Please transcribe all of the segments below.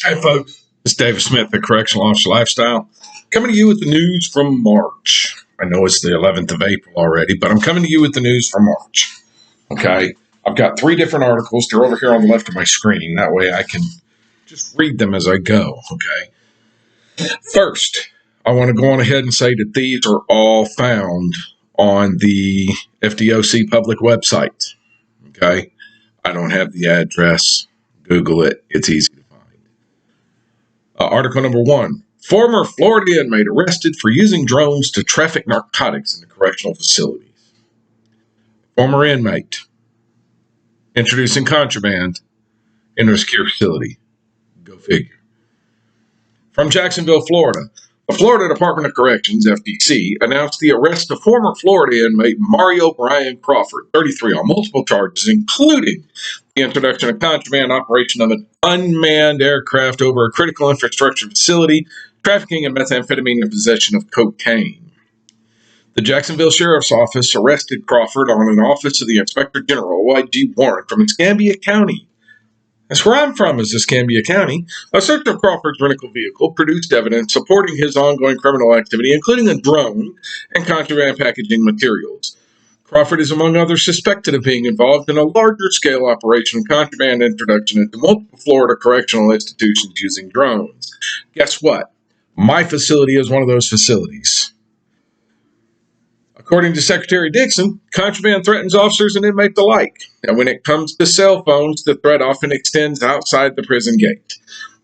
Hey folks, it's David Smith at Correctional Officer Lifestyle, coming to you with the news from March. I know it's the 11th of April already, but I'm coming to you with the news from March. Okay, I've got 3 different articles. They're over here on the left of my screen. That way I can just read them as I go. Okay. First, I want to go on ahead and say that these are all found on the FDOC public website. Okay, I don't have the address. Google it. It's easy to find. Article number 1. Former Florida inmate arrested for using drones to traffic narcotics into correctional facilities. Former inmate introducing contraband into a secure facility. Go figure. From Jacksonville, Florida, the Florida Department of Corrections, FDC, announced the arrest of former Florida inmate Mario Brian Crawford, 33, on multiple charges, including the introduction of contraband, operation of an unmanned aircraft over a critical infrastructure facility, trafficking in methamphetamine, and possession of cocaine. The Jacksonville Sheriff's Office arrested Crawford on an Office of the Inspector General, OIG, warrant from Escambia County. That's where I'm from, is Escambia County. A search of Crawford's rental vehicle produced evidence supporting his ongoing criminal activity, including a drone and contraband packaging materials. Crawford is, among others, suspected of being involved in a larger-scale operation of contraband introduction into multiple Florida correctional institutions using drones. Guess what? My facility is one of those facilities. According to Secretary Dixon, contraband threatens officers and inmates alike. And when it comes to cell phones, the threat often extends outside the prison gate.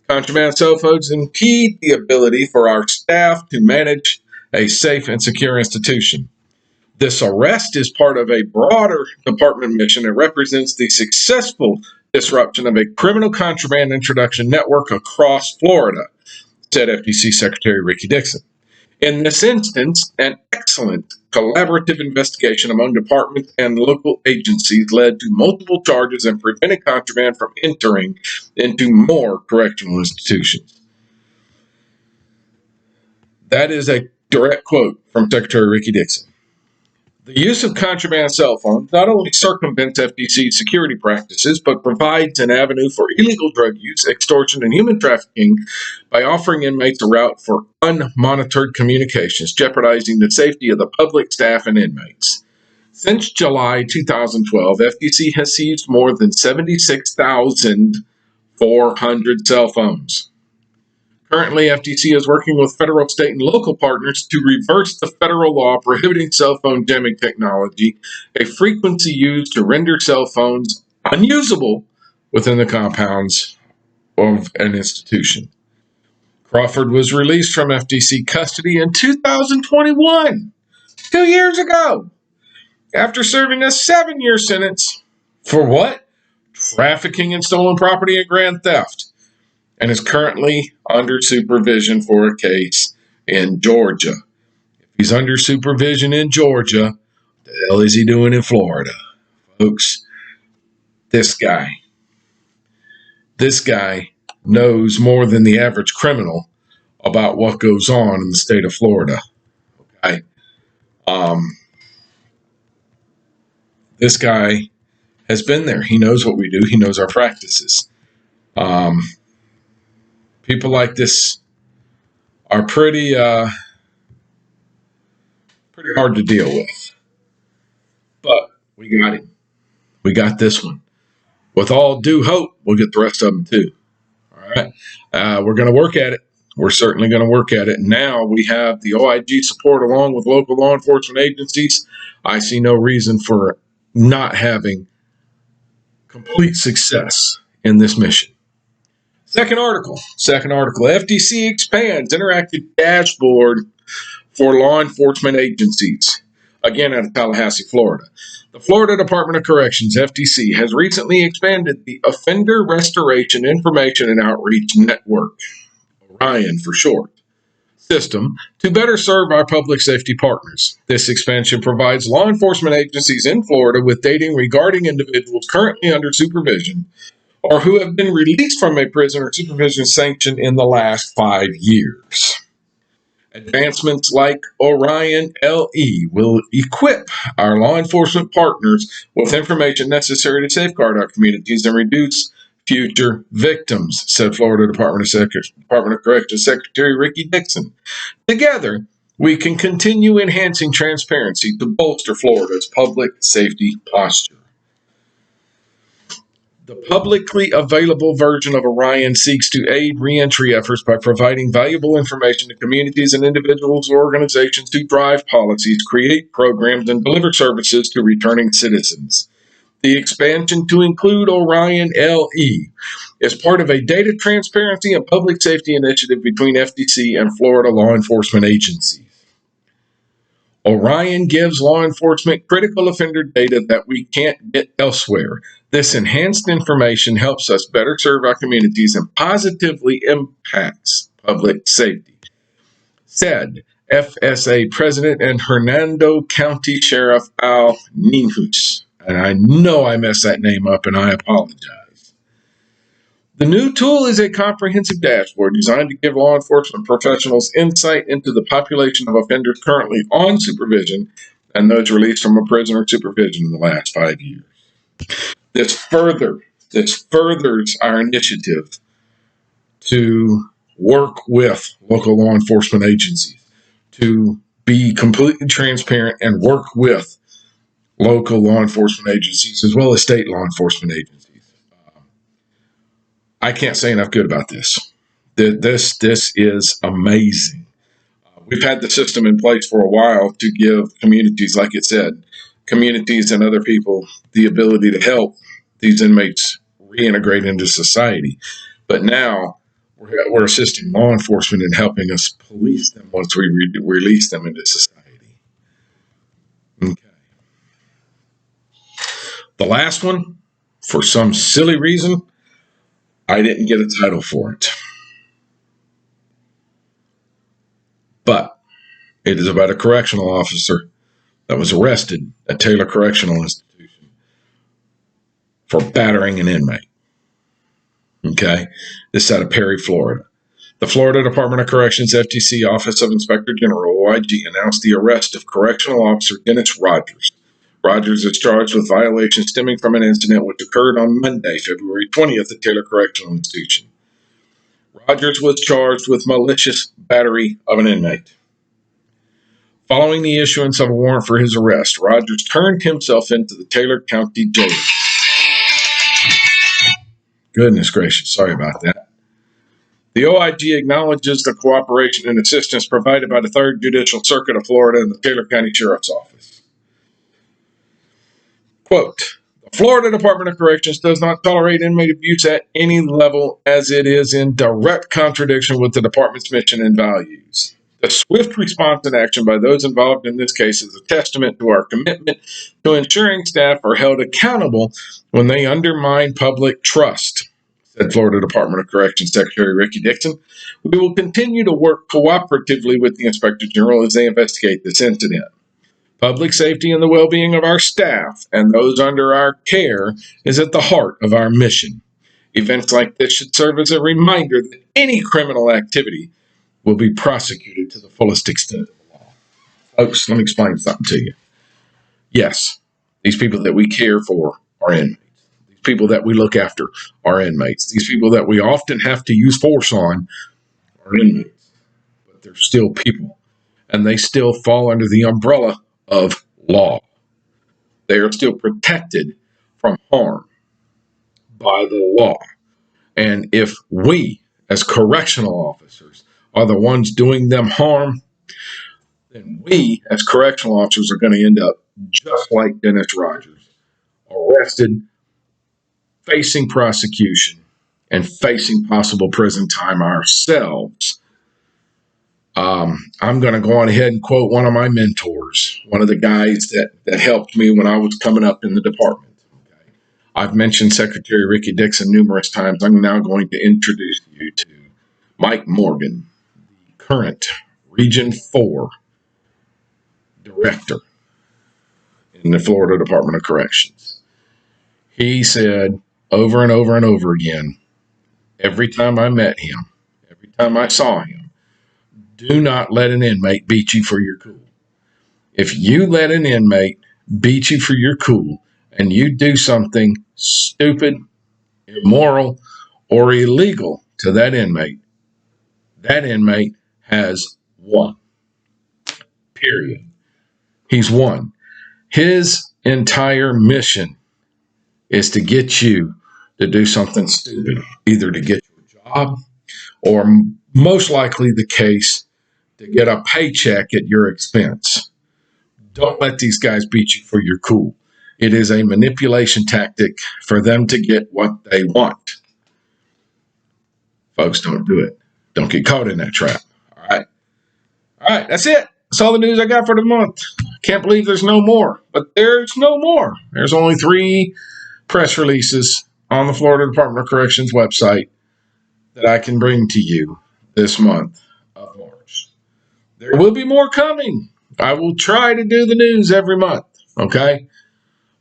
Contraband cell phones impede the ability for our staff to manage a safe and secure institution. This arrest is part of a broader department mission and represents the successful disruption of a criminal contraband introduction network across Florida, said FDC Secretary Ricky Dixon. In this instance, an excellent collaborative investigation among departments and local agencies led to multiple charges and prevented contraband from entering into more correctional institutions. That is a direct quote from Secretary Ricky Dixon. The use of contraband cell phones not only circumvents FDC security practices, but provides an avenue for illegal drug use, extortion, and human trafficking by offering inmates a route for unmonitored communications, jeopardizing the safety of the public, staff, and inmates. Since July 2012, FDC has seized more than 76,400 cell phones. Currently, FDC is working with federal, state, and local partners to reverse the federal law prohibiting cell phone jamming technology, a frequency used to render cell phones unusable within the compounds of an institution. Crawford was released from FDC custody in 2021, 2 years ago, after serving a 7-year sentence for what? Trafficking in stolen property and grand theft, and is currently under supervision for a case in Georgia. If he's under supervision in Georgia, what the hell is he doing in Florida? Folks, this guy knows more than the average criminal about what goes on in the state of Florida. Okay? This guy has been there. He knows what we do. He knows our practices. People like this are pretty hard to deal with. But we got him. We got this one. With all due hope, we'll get the rest of them too. All right. We're going to work at it. We're certainly going to work at it. Now we have the OIG support along with local law enforcement agencies. I see no reason for not having complete success in this mission. Second article. FDC expands interactive dashboard for law enforcement agencies. Again, out of Tallahassee, Florida. The Florida Department of Corrections, FDC, has recently expanded the Offender Restoration Information and Outreach Network, Orion for short, system to better serve our public safety partners. This expansion provides law enforcement agencies in Florida with data regarding individuals currently under supervision or who have been released from a prison or supervision sanction in the last 5 years. Advancements like Orion LE will equip our law enforcement partners with information necessary to safeguard our communities and reduce future victims, said Florida Department of Corrections Secretary Ricky Dixon. Together, we can continue enhancing transparency to bolster Florida's public safety posture. The publicly available version of Orion seeks to aid reentry efforts by providing valuable information to communities and individuals or organizations to drive policies, create programs, and deliver services to returning citizens. The expansion to include Orion LE is part of a data transparency and public safety initiative between FDC and Florida law enforcement agencies. Orion gives law enforcement critical offender data that we can't get elsewhere. This enhanced information helps us better serve our communities and positively impacts public safety, said FSA President and Hernando County Sheriff Al Ninhus. And I know I messed that name up, and I apologize. The new tool is a comprehensive dashboard designed to give law enforcement professionals insight into the population of offenders currently on supervision and those released from a prison or supervision in the last 5 years. This furthers our initiative to work with local law enforcement agencies, to be completely transparent and work with local law enforcement agencies as well as state law enforcement agencies. I can't say enough good about this. This is amazing. We've had the system in place for a while to give communities, like it said, communities and other people the ability to help these inmates reintegrate into society. But now we're assisting law enforcement in helping us police them once we release them into society. Okay. The last one, for some silly reason, I didn't get a title for it. But it is about a correctional officer that was arrested at Taylor Correctional Institution for battering an inmate. Okay? This is out of Perry, Florida. The Florida Department of Corrections FTC Office of Inspector General, OIG, announced the arrest of Correctional Officer Dennis Rogers. Rogers is charged with violations stemming from an incident which occurred on Monday, February 20th at Taylor Correctional Institution. Rogers was charged with malicious battery of an inmate. Following the issuance of a warrant for his arrest, Rogers turned himself into the Taylor County Jail. Goodness gracious, sorry about that. The OIG acknowledges the cooperation and assistance provided by the 3rd Judicial Circuit of Florida and the Taylor County Sheriff's Office. Quote, the Florida Department of Corrections does not tolerate inmate abuse at any level as it is in direct contradiction with the department's mission and values. The swift response and action by those involved in this case is a testament to our commitment to ensuring staff are held accountable when they undermine public trust, said Florida Department of Corrections Secretary Ricky Dixon. We will continue to work cooperatively with the Inspector General as they investigate this incident. Public safety and the well-being of our staff and those under our care is at the heart of our mission. Events like this should serve as a reminder that any criminal activity will be prosecuted to the fullest extent of the law. Folks, let me explain something to you. Yes, these people that we care for are inmates. These people that we look after are inmates. These people that we often have to use force on are inmates. But they're still people, and they still fall under the umbrella of law. They are still protected from harm by the law. And if we, as correctional officers, are the ones doing them harm, then we, as correctional officers, are going to end up just like Dennis Rogers, arrested, facing prosecution, and facing possible prison time ourselves. I'm going to go on ahead and quote one of my mentors, one of the guys that helped me when I was coming up in the department. Okay? I've mentioned Secretary Ricky Dixon numerous times. I'm now going to introduce you to Mike Morgan, the current Region 4 director in the Florida Department of Corrections. He said over and over and over again, every time I met him, every time I saw him, do not let an inmate beat you for your cool. If you let an inmate beat you for your cool and you do something stupid, immoral, or illegal to that inmate has won. Period. He's won. His entire mission is to get you to do something stupid, either to get you a job or most likely the case to get a paycheck at your expense. Don't let these guys beat you for your cool. It is a manipulation tactic for them to get what they want. Folks, don't do it. Don't get caught in that trap. All right. All right. That's it. That's all the news I got for the month. Can't believe there's no more, but there's no more. There's only 3 press releases on the Florida Department of Corrections website that I can bring to you this month of March. There will be more coming. I will try to do the news every month, okay?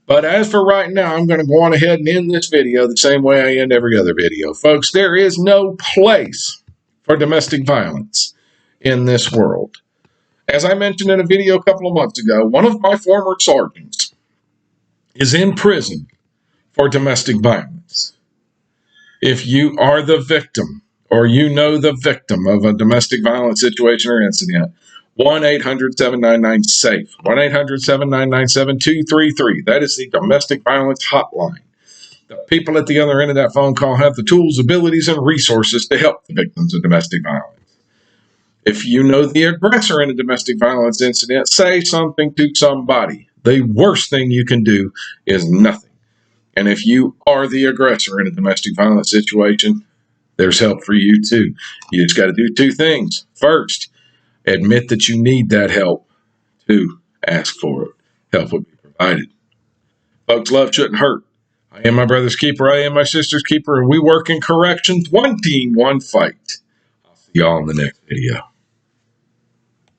But as for right now, I'm going to go on ahead and end this video the same way I end every other video. Folks, there is no place for domestic violence in this world. As I mentioned in a video a couple of months ago, one of my former sergeants is in prison for domestic violence. If you are the victim or you know the victim of a domestic violence situation or incident, 1-800-799-SAFE, 1-800-799-7233. That is the domestic violence hotline. The people at the other end of that phone call have the tools, abilities, and resources to help the victims of domestic violence. If you know the aggressor in a domestic violence incident, say something to somebody. The worst thing you can do is nothing. And if you are the aggressor in a domestic violence situation, there's help for you too. You just got to do 2 things. First, admit that you need that help. 2, ask for it. Help will be provided. Folks, love shouldn't hurt. I am my brother's keeper. I am my sister's keeper. And we work in corrections. 1 team, 1 fight. I'll see y'all in the next video.